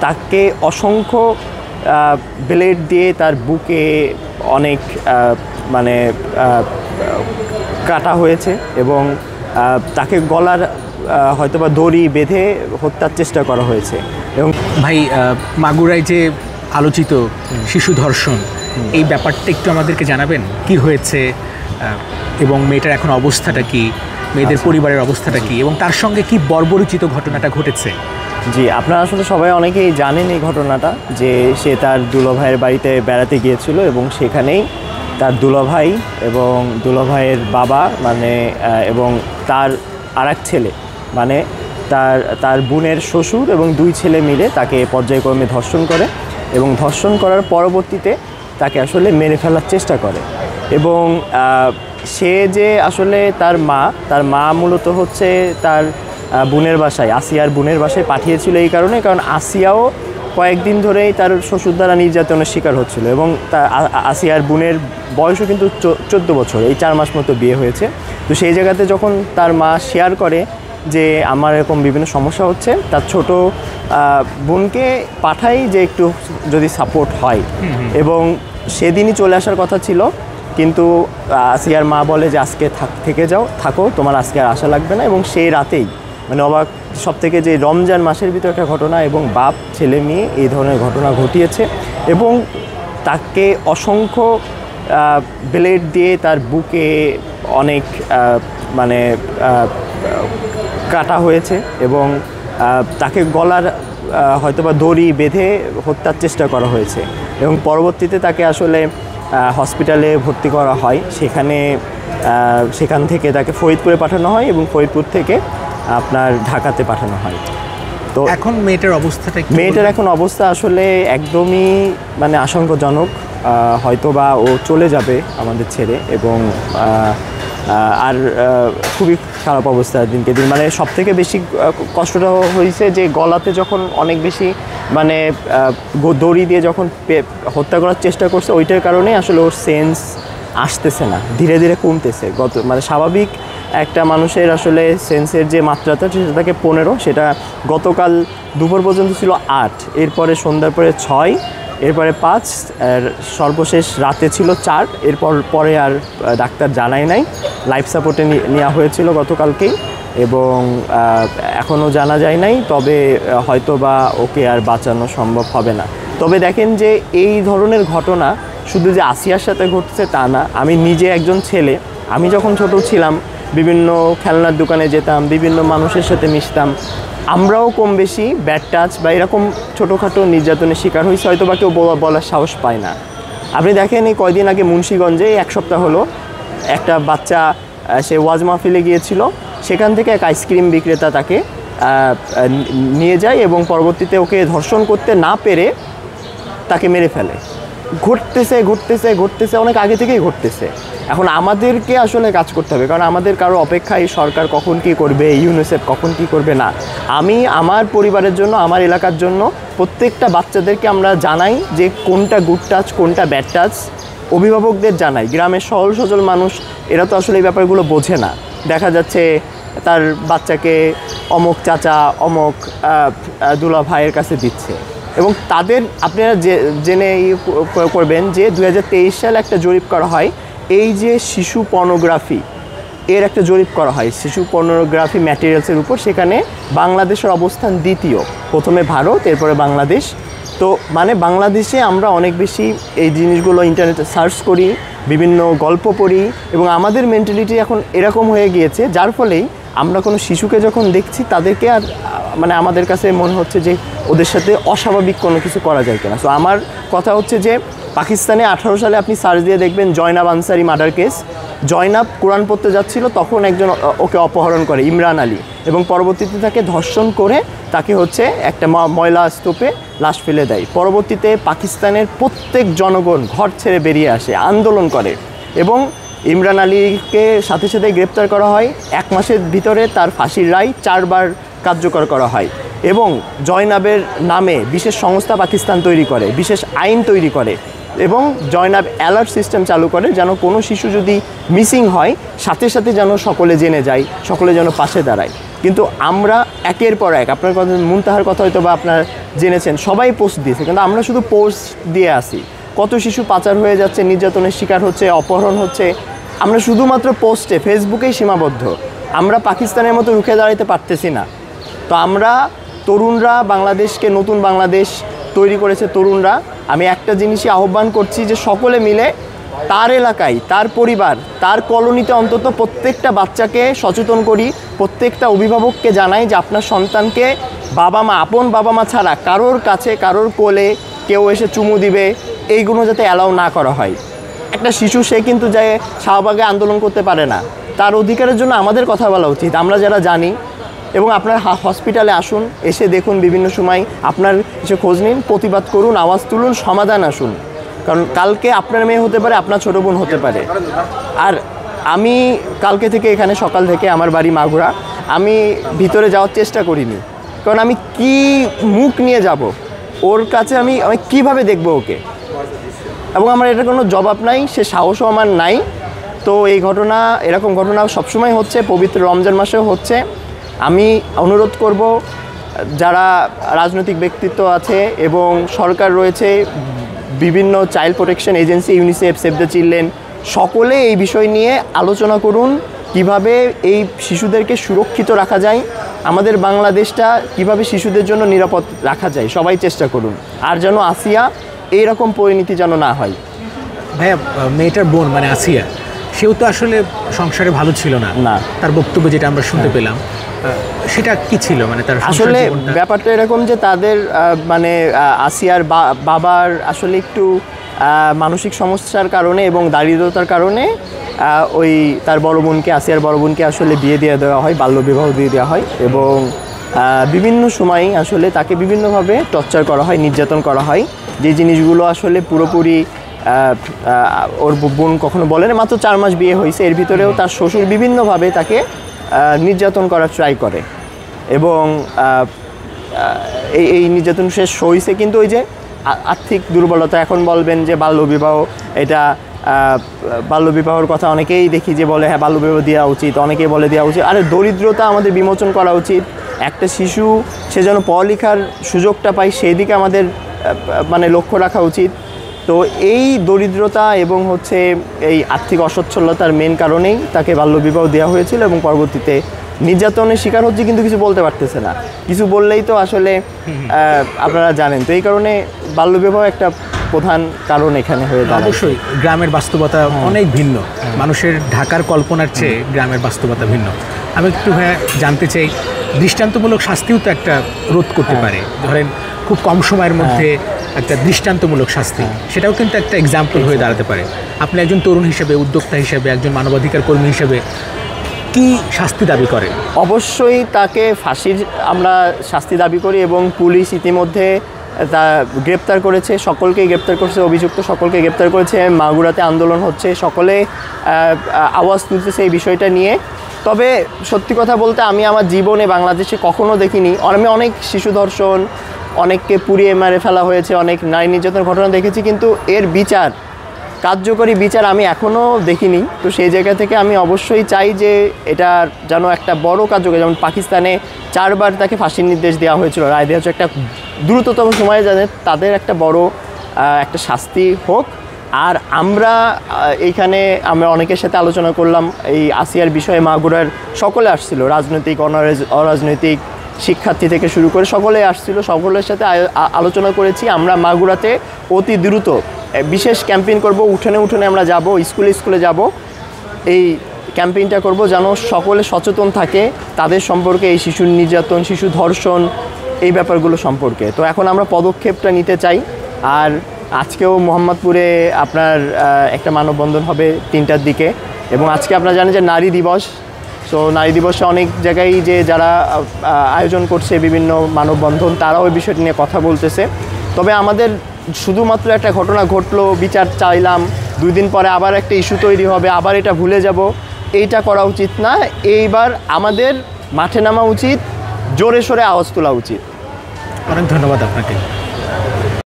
তাকে অসংখ্য ব্লেড দিয়ে তার বুকে অনেক মানে কাটা হয়েছে এবং তাকে গলার হয়তোবা দড়ি বেঁধে হত্যার চেষ্টা করা হয়েছে। এবং ভাই, মাগুরায় যে আলোচিত শিশু ধর্ষণ, এই ব্যাপারটা একটু আমাদেরকে জানাবেন, কি হয়েছে এবং মেয়েটার এখন অবস্থাটা কি, মেয়েদের পরিবারের অবস্থাটা কি, এবং তার সঙ্গে কি বর্বরোচিত ঘটনাটা ঘটেছে? জি, আপনারা আসলে সবাই অনেকেই জানেন এই ঘটনাটা, যে সে তার দুলাভাইয়ের বাড়িতে বেড়াতে গিয়েছিল এবং সেখানেই তার দুলাভাই এবং দুলাভাইয়ের বাবা এবং তার আরেক ছেলে তার বোনের শ্বশুর এবং 2 ছেলে মিলে তাকে পর্যায়ক্রমে ধর্ষণ করে এবং ধর্ষণ করার পরবর্তীতে তাকে আসলে মেরে ফেলার চেষ্টা করে। এবং সে যে আসলে তার মা মূলত হচ্ছে তার বোনের বাসায়, আসিয়ার বোনের বাসায় পাঠিয়েছিল এই কারণে, কারণ আসিয়াও কয়েকদিন ধরেই তার শ্বশুর দ্বারা নির্যাতনের শিকার হচ্ছিল এবং আসিয়ার বোনের বয়সও কিন্তু 14 বছর, এই 4 মাস মতো বিয়ে হয়েছে। তো সেই জায়গাতে যখন তার মা শেয়ার করে যে আমার এরকম বিভিন্ন সমস্যা হচ্ছে, তার ছোট বোনকে পাঠাই যে একটু যদি সাপোর্ট হয়, এবং সেদিনই চলে আসার কথা ছিল, কিন্তু আসিয়ার মা বলে যে আজকে থাকো, তোমার আজকে আর আসা লাগবে না। এবং সেই রাতেই অবাক সবথেকে যে রমজান মাসের ভিতরে একটা ঘটনা, এবং বাপ ছেলে মেয়ে এই ধরনের ঘটনা ঘটিয়েছে এবং তাকে অসংখ্য ব্লেড দিয়ে তার বুকে অনেক কাটা হয়েছে এবং তাকে গলার হয়তোবা দড়ি বেঁধে হত্যার চেষ্টা করা হয়েছে। এবং পরবর্তীতে তাকে আসলে হসপিটালে ভর্তি করা হয়, সেখান থেকে তাকে ফরিদপুরে পাঠানো হয় এবং ফরিদপুর থেকে আপনার ঢাকাতে পাঠানো হয়। তো এখন মেয়েটার এখন অবস্থা আসলে একদমই আশঙ্কাজনক, হয়তোবা ও চলে যাবে আমাদের ছেড়ে, এবং আর খুবই খারাপ অবস্থা দিনকে দিন। সবথেকে বেশি কষ্টটা হয়েছে যে গলাতে যখন অনেক বেশি দড়ি দিয়ে যখন হত্যা করার চেষ্টা করছে, ওইটার কারণে আসলে ওর সেন্স আসতেছে না, ধীরে ধীরে কমতেছে। স্বাভাবিক একটা মানুষের আসলে সেন্সের যে মাত্রাটা সেটা থাকে 15, সেটা গতকাল দুপুর পর্যন্ত ছিল 8, এরপরে সন্ধ্যার পরে 6, এরপরে 5, আর সর্বশেষ রাতে ছিল 4। পরে আর ডাক্তার জানায় নাই, লাইফ সাপোর্টে নেওয়া হয়েছিল গতকালকেই, এবং এখনও জানা যায় নাই, তবে হয়তোবা ওকে আর বাঁচানো সম্ভব হবে না। তবে দেখেন যে এই ধরনের ঘটনা শুধু যে আসিয়ার সাথে ঘটছে তা না। আমি নিজে একজন ছেলে, আমি যখন ছোট ছিলাম বিভিন্ন খেলনার দোকানে যেতাম, বিভিন্ন মানুষের সাথে মিশতাম, আমরাও কম বেশি ব্যাড টাচ বা এরকম ছোটোখাটো নির্যাতনের শিকার হয়েছে, হয়তো বা কেউ বলার সাহস পায় না। আপনি দেখেন এই কয়দিন আগে মুন্সিগঞ্জে 1 সপ্তাহ হলো একটা বাচ্চা, সে ওয়াজ মাহফিলে গিয়েছিল, সেখান থেকে এক আইসক্রিম বিক্রেতা তাকে নিয়ে যায় এবং পরবর্তীতে ওকে ধর্ষণ করতে না পেরে তাকে মেরে ফেলে। ঘটতেছে অনেক আগে থেকেই ঘটতেছে। এখন আমাদেরকে আসলে কাজ করতে হবে, কারণ আমাদের কারো অপেক্ষায় সরকার কখন কি করবে, ইউনিসেফ কখন কি করবে না। আমি আমার পরিবারের জন্য, আমার এলাকার জন্য প্রত্যেকটা বাচ্চাদেরকে আমরা জানাই যে কোনটা গুড টাচ, কোনটা ব্যাড টাচ, অভিভাবকদের জানাই। গ্রামের সহজ সরল মানুষ এরা তো আসলে এই ব্যাপারগুলো বোঝে না। দেখা যাচ্ছে তার বাচ্চাকে অমুক চাচা, অমুক দুলা ভাইয়ের কাছে দিচ্ছে, এবং তাদের আপনারা জেনে করবেন যে 2023 সালে একটা জরিপ করা হয়, এই যে শিশু পর্নোগ্রাফি এর একটা জরিপ করা হয় শিশু পর্নোগ্রাফি ম্যাটেরিয়ালসের উপর। সেখানে বাংলাদেশের অবস্থান দ্বিতীয়, প্রথমে ভারত, এরপরে বাংলাদেশ। তো বাংলাদেশে আমরা অনেক বেশি এই জিনিসগুলো ইন্টারনেটে সার্চ করি, বিভিন্ন গল্প পড়ি, এবং আমাদের মেন্টালিটি এখন এরকম হয়ে গিয়েছে, যার ফলেই আমরা কোনো শিশুকে যখন দেখছি তাদেরকে আর আমাদের কাছে মনে হচ্ছে যে ওদের সাথে অস্বাভাবিক কোনো কিছু করা যায় কিনা। সো আমার কথা হচ্ছে যে পাকিস্তানে 18 সালে আপনি সার্চ দিয়ে দেখবেন জয়নাব আনসারি মার্ডার কেস। জয়নাব কোরআন পড়তে যাচ্ছিল, তখন একজন ওকে অপহরণ করে, ইমরান আলী, এবং পরবর্তীতে তাকে ধর্ষণ করে তাকে একটা ময়লা স্তূপে লাশ ফেলে দেয়। পরবর্তীতে পাকিস্তানের প্রত্যেক জনগণ ঘর ছেড়ে বেরিয়ে আসে, আন্দোলন করে, এবং ইমরান আলীকে সাথে সাথে গ্রেপ্তার করা হয়। 1 মাসের ভিতরে তার ফাঁসির রায় 4 বার কার্যকর করা হয়, এবং জয়নাবের নামে বিশেষ সংস্থা পাকিস্তান তৈরি করে, বিশেষ আইন তৈরি করে, এবং জয়নাব অ্যালার্ট সিস্টেম চালু করে, যেন কোনো শিশু যদি মিসিং হয় সাথে সাথে যেন সকলে জেনে যায়, সকলে যেন পাশে দাঁড়ায়। কিন্তু আমরা একের পর এক, আপনার কথা মুনতাহার কথা হয়তো বা আপনার জেনেছেন, সবাই পোস্ট দিয়েছে, কিন্তু আমরা শুধু পোস্ট দিয়ে আসি। কত শিশু পাচার হয়ে যাচ্ছে, নির্যাতনের শিকার হচ্ছে, অপহরণ হচ্ছে, আমরা শুধুমাত্র পোস্টে ফেসবুকেই সীমাবদ্ধ। আমরা পাকিস্তানের মতো রুখে দাঁড়াতে পারতেছি না। তো আমরা তরুণরা, বাংলাদেশকে নতুন বাংলাদেশ তৈরি করেছে তরুণরা, আমি একটা জিনিসই আহ্বান করছি যে সকলে মিলে তার এলাকায়, তার পরিবার, তার কলোনিতে অন্তত প্রত্যেকটা বাচ্চাকে সচেতন করি, প্রত্যেকটা অভিভাবককে জানাই যে আপনার সন্তানকে বাবা মা, আপন বাবা মা ছাড়া কারোর কাছে, কারোর কোলে কেউ এসে চুমু দিবে, এইগুলো যাতে অ্যালাউ না করা হয়। একটা শিশু সে কিন্তু যে শাহবাগে আন্দোলন করতে পারে না, তার অধিকারের জন্য আমাদের কথা বলা উচিত, আমরা যারা জানি। এবং আপনার হসপিটালে আসুন, এসে দেখুন, বিভিন্ন সময় আপনার এসে খোঁজ নিন, প্রতিবাদ করুন, আওয়াজ তুলুন, সমাধান আসুন। কারণ কালকে আপনার মেয়ে হতে পারে, আপনার ছোটো বোন হতে পারে। আর আমি কালকে থেকে এখানে সকাল থেকে, আমার বাড়ি মাগুরা, আমি ভিতরে যাওয়ার চেষ্টা করিনি, কারণ আমি কি মুখ নিয়ে যাব ওর কাছে, আমি কিভাবে দেখব ওকে, এবং আমার এটা কোনো জবাব নাই, সে সাহসও আমার নাই। তো এই ঘটনা, এরকম ঘটনা সবসময় হচ্ছে, পবিত্র রমজান মাসেও হচ্ছে। আমি অনুরোধ করব যারা রাজনৈতিক ব্যক্তিত্ব আছে এবং সরকার রয়েছে, বিভিন্ন child protection agency, UNICEF, save the children, সকলে এই বিষয় নিয়ে আলোচনা করুন, কিভাবে এই শিশুদেরকে সুরক্ষিত রাখা যায়, আমাদের বাংলাদেশটা কিভাবে শিশুদের জন্য নিরাপদ রাখা যায়, সবাই চেষ্টা করুন। আর যেন আসিয়া এইরকম পরিণতি যেন না হয়। ভাইয়া, মেয়েটার বোন মানে আসিয়া, সেও তো আসলে সংসারে ভালো ছিল না, তার বক্তব্য যেটা আমরা শুনতে পেলাম, সেটা কি ছিল? মানে তার আসলে ব্যাপারটা এরকম যে তাদের মানে আসিয়ার বাবার আসলে একটু মানসিক সমস্যার কারণে এবং দারিদ্রতার কারণে ওই তার বড় বোনকে, আসিয়ার বড় বোনকে আসলে বিয়ে দিয়ে দেওয়া হয়, বাল্যবিবাহ দিয়ে দেওয়া হয়, এবং বিভিন্ন সময় আসলে তাকে বিভিন্নভাবে টর্চার করা হয়, নির্যাতন করা হয়। যে জিনিসগুলো আসলে পুরোপুরি ওর বোন কখনো বলে না, মাত্র 4 মাস বিয়ে হয়েছে, এর ভিতরেও তার শ্বশুর বিভিন্নভাবে তাকে নির্যাতন করার ট্রাই করে, এবং এই নির্যাতন শেষ হয়েছে। কিন্তু ওই যে আর্থিক দুর্বলতা, এখন বলবেন যে বাল্যবিবাহ, এটা বাল্যবিবাহর কথা অনেকেই দেখি যে বলে হ্যাঁ বাল্যবিবাহ দেওয়া উচিত, অনেকেই বলে দেওয়া উচিত। আরে দরিদ্রতা আমাদের বিমোচন করা উচিত, একটা শিশু সে যেন পড়ালেখার সুযোগটা পায় সেই দিকে আমাদের মানে লক্ষ্য রাখা উচিত। তো এই দরিদ্রতা এবং হচ্ছে এই আর্থিক অসচ্ছলতার মেন কারণেই তাকে বাল্যবিবাহ দেওয়া হয়েছিল, এবং পরবর্তীতে নির্যাতনের শিকার হচ্ছে, কিন্তু কিছু বলতে পারতেছে না, কিছু বললেই তো আসলে আপনারা জানেন। তো এই কারণে বাল্যবিবাহ একটা প্রধান কারণ এখানে হয়ে দাঁড়ায়। অবশ্যই গ্রামের বাস্তবতা অনেক ভিন্ন, মানুষের ঢাকার কল্পনার চেয়ে গ্রামের বাস্তবতা ভিন্ন। আমি একটু জানতে চাই, দৃষ্টান্তমূলক শাস্তিও তো একটা রোধ করতে পারে, ধরেন খুব কম সময়ের মধ্যে একটা দৃষ্টান্তমূলক শাস্তি, সেটাও কিন্তু একটা এক্সাম্পল হয়ে দাঁড়াতে পারে। আপনি একজন তরুণ হিসেবে, উদ্যোক্তা হিসেবে, একজন মানবাধিকার কর্মী হিসেবে কি শাস্তি দাবি করেন? অবশ্যই তাকে ফাঁসির আমরা শাস্তি দাবি করি, এবং পুলিশ ইতিমধ্যে তা গ্রেপ্তার করেছে, সকলকেই গ্রেপ্তার করেছে, অভিযুক্ত সকলকে গ্রেপ্তার করেছে। মাগুরাতে আন্দোলন হচ্ছে, সকলে আওয়াজ তুলতেছে এই বিষয়টা নিয়ে। তবে সত্যি কথা বলতে আমি আমার জীবনে বাংলাদেশে কখনো দেখিনি, আমি অনেক শিশু ধর্ষণ, অনেককে পুড়িয়ে মেরে ফেলা হয়েছে, অনেক নারী নির্যাতনের ঘটনা দেখেছি, কিন্তু এর বিচার, কার্যকরী বিচার আমি এখনও দেখিনি। তো সেই জায়গা থেকে আমি অবশ্যই চাই যে এটা যেন একটা বড় কার্যকরী, যেমন পাকিস্তানে 4 বার তাকে ফাঁসির নির্দেশ দেওয়া হয়েছিল, রায় দেওয়া হচ্ছে, একটা দ্রুততম সময়ে যাদের তাদের একটা বড় একটা শাস্তি হোক। আর আমরা এইখানে আমরা অনেকের সাথে আলোচনা করলাম এই আসিয়ার বিষয়ে, মাগুরার সকলে আসছিল, রাজনৈতিক অরাজনৈতিক, শিক্ষার্থী থেকে শুরু করে সকলে আসছিল, সকলের সাথে আলোচনা করেছি। আমরা মাগুরাতে অতি দ্রুত বিশেষ ক্যাম্পেইন করব, উঠোনে উঠোনে আমরা যাব, স্কুলে স্কুলে যাব, এই ক্যাম্পেইনটা করব যেন সকলে সচেতন থাকে তাদের সম্পর্কে, এই শিশুর নির্যাতন, শিশু ধর্ষণ, এই ব্যাপারগুলো সম্পর্কে। তো এখন আমরা পদক্ষেপটা নিতে চাই। আর আজকেও মোহাম্মদপুরে আপনার একটা মানববন্ধন হবে 3টার দিকে, এবং আজকে আপনারা জানেন যে নারী দিবস। সো নারী দিবসে অনেক জায়গায় যে যারা আয়োজন করছে বিভিন্ন মানববন্ধন, তারাও ওই বিষয়টি নিয়ে কথা বলতেছে। তবে আমাদের শুধুমাত্র একটা ঘটনা ঘটলো, বিচার চাইলাম, 2 দিন পরে আবার একটা ইস্যু তৈরি হবে, আবার এটা ভুলে যাব, এইটা করা উচিত না। এইবার আমাদের মাঠে নামা উচিত, জোরে সোরে আওয়াজ তোলা উচিত। অনেক ধন্যবাদ আপনাকে।